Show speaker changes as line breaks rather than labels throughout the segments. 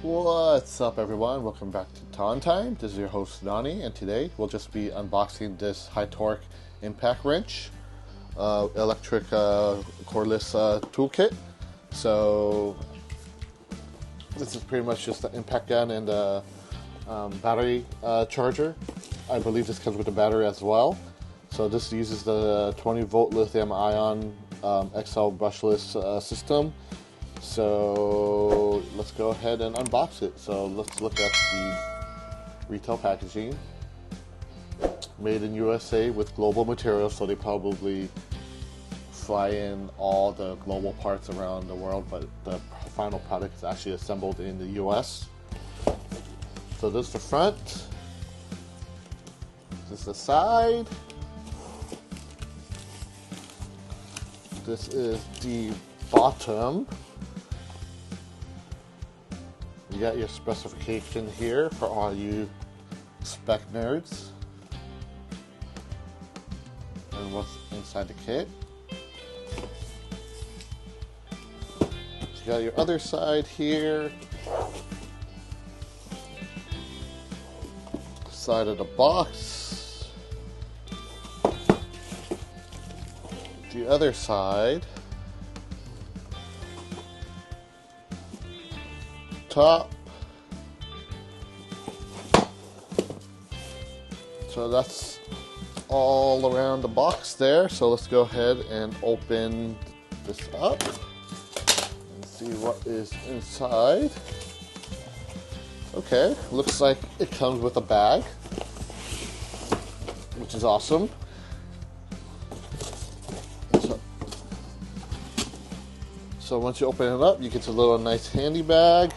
What's up, everyone? Welcome back to Ton Time. This is your host Donnie, and today we'll just be unboxing this high torque impact wrench, electric cordless toolkit. So this is pretty much just the impact gun and the battery charger. I believe this comes with a battery as well. So this uses the 20-volt lithium-ion XL brushless system. So let's go ahead and unbox it. So let's look at the retail packaging. Made in USA with global materials, so they probably fly in all the global parts around the world, but the final product is actually assembled in the US. So this is the front. This is the side. This is the bottom. You got your specification here for all you spec nerds. And what's inside the kit. You got your other side here. Side of the box. The other side. Top. So that's all around the box there. So let's go ahead and open this up and see what is inside. Okay, looks like it comes with a bag, which is awesome. So once you open it up, you get a little nice handy bag.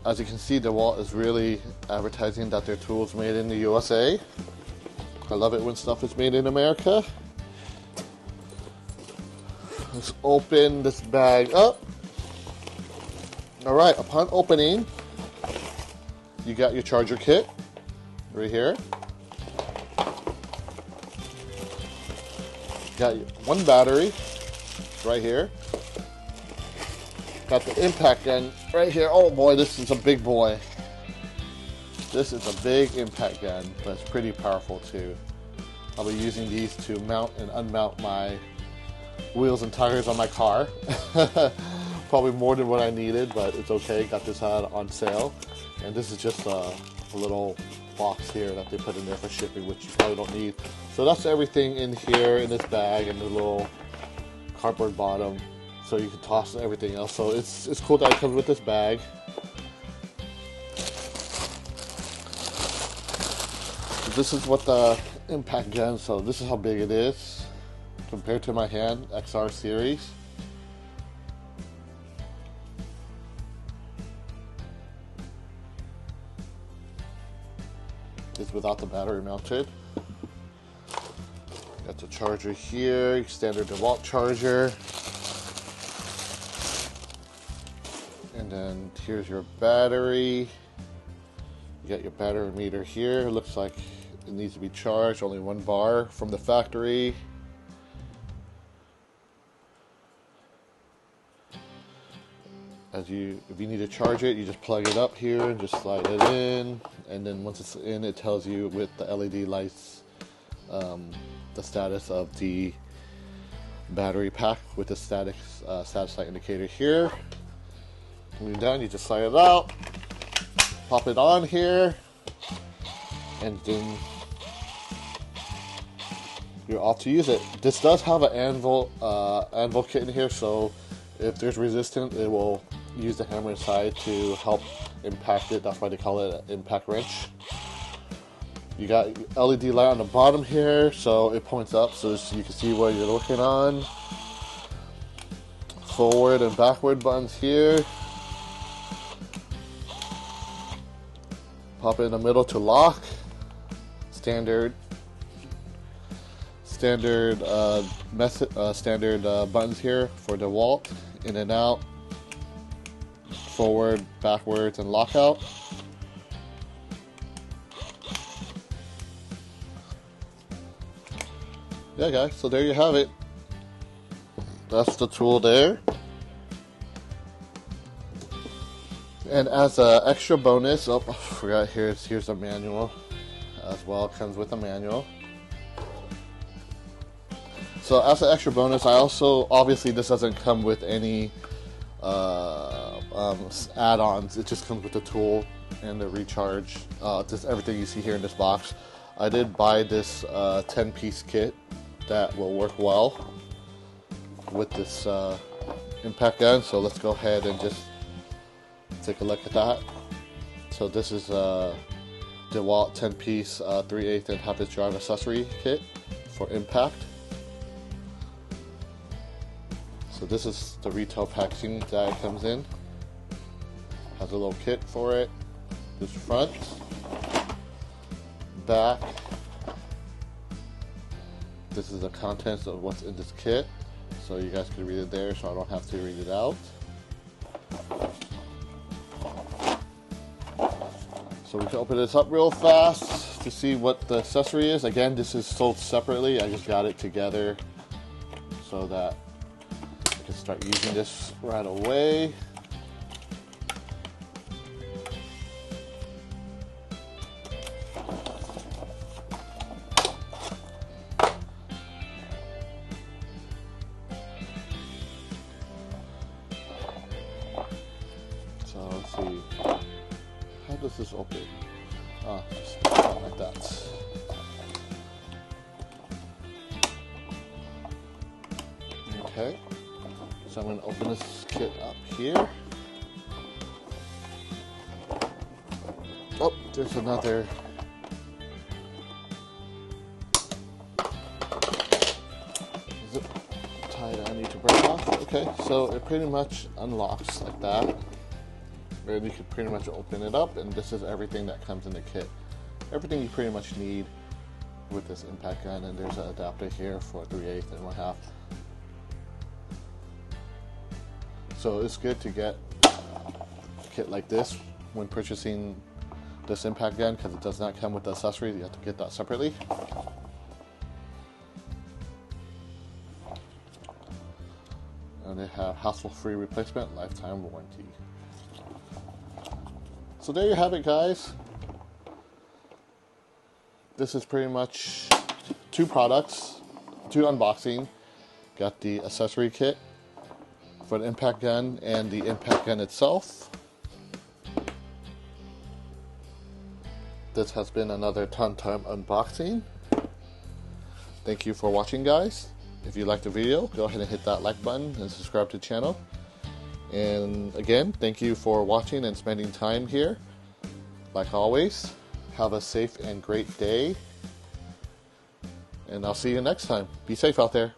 As you can see, DeWALT is really advertising that their tool is made in the USA. I love it when stuff is made in America. Let's open this bag up. Alright, upon opening, you got your charger kit right here. Got one battery right here. Got the impact gun right here. Oh boy, this is a big boy. This is a big impact gun, but it's pretty powerful too. I'll be using these to mount and unmount my wheels and tires on my car. Probably more than what I needed, but it's okay. Got this on sale. And this is just a little box here that they put in there for shipping, which you probably don't need. So that's everything in here in this bag, and the little cardboard bottom, so you can toss everything else. So it's cool that it comes with this bag. So this is what the impact gun, so this is how big it is compared to my hand XR series. It's without the battery mounted. Got the charger here, standard DeWALT charger. And then here's your battery. You got your battery meter here. It looks like it needs to be charged, only 1 bar from the factory. If you need to charge it, you just plug it up here and just slide it in, and then once it's in, it tells you with the LED lights the status of the battery pack with the status light indicator here. When you're done, you just slide it out, pop it on here, and then you're off to use it. This does have an Anvil kit in here, so if there's resistance, it will use the hammer inside to help impact it. That's why they call it an impact wrench. You got LED light on the bottom here, so it points up so you can see what you're looking on. Forward and backward buttons here. Pop it in the middle to lock. Standard buttons here for DeWALT. In and out, forward, backwards, and lockout. Yeah, guys, so there you have it. That's the tool there. And as an extra bonus, oh, I forgot, here's a manual as well. It comes with a manual. So as an extra bonus, I also, obviously this doesn't come with any add-ons. It just comes with the tool and the recharge. Just everything you see here in this box. I did buy this 10-piece kit that will work well with this impact gun. So let's go ahead and just take a look at that. So this is a DeWALT 10-piece 3/8 and half-inch drive accessory kit for impact. So this is the retail packaging that it comes in. Has a little kit for it. This front, back. This is the contents of what's in this kit. So you guys can read it there, so I don't have to read it out. So we can open this up real fast to see what the accessory is. Again, this is sold separately. I just got it together so that I can start using this right away. So let's see. How does this open? Just like that. Okay. So I'm going to open this kit up here. Oh, there's another. Zip tie that I need to break off. Okay, so it pretty much unlocks like that. And you can pretty much open it up, and this is everything that comes in the kit. Everything you pretty much need with this impact gun, and there's an adapter here for 3/8 and 1/2. So it's good to get a kit like this when purchasing this impact gun, because it does not come with the accessory. You have to get that separately. And they have hassle-free replacement, lifetime warranty. So there you have it, guys. This is pretty much two products, two unboxing. Got the accessory kit for the impact gun and the impact gun itself. This has been another Ton Time unboxing. Thank you for watching, guys. If you liked the video, go ahead and hit that like button and subscribe to the channel. And again, thank you for watching and spending time here. Like always, have a safe and great day. And I'll see you next time. Be safe out there.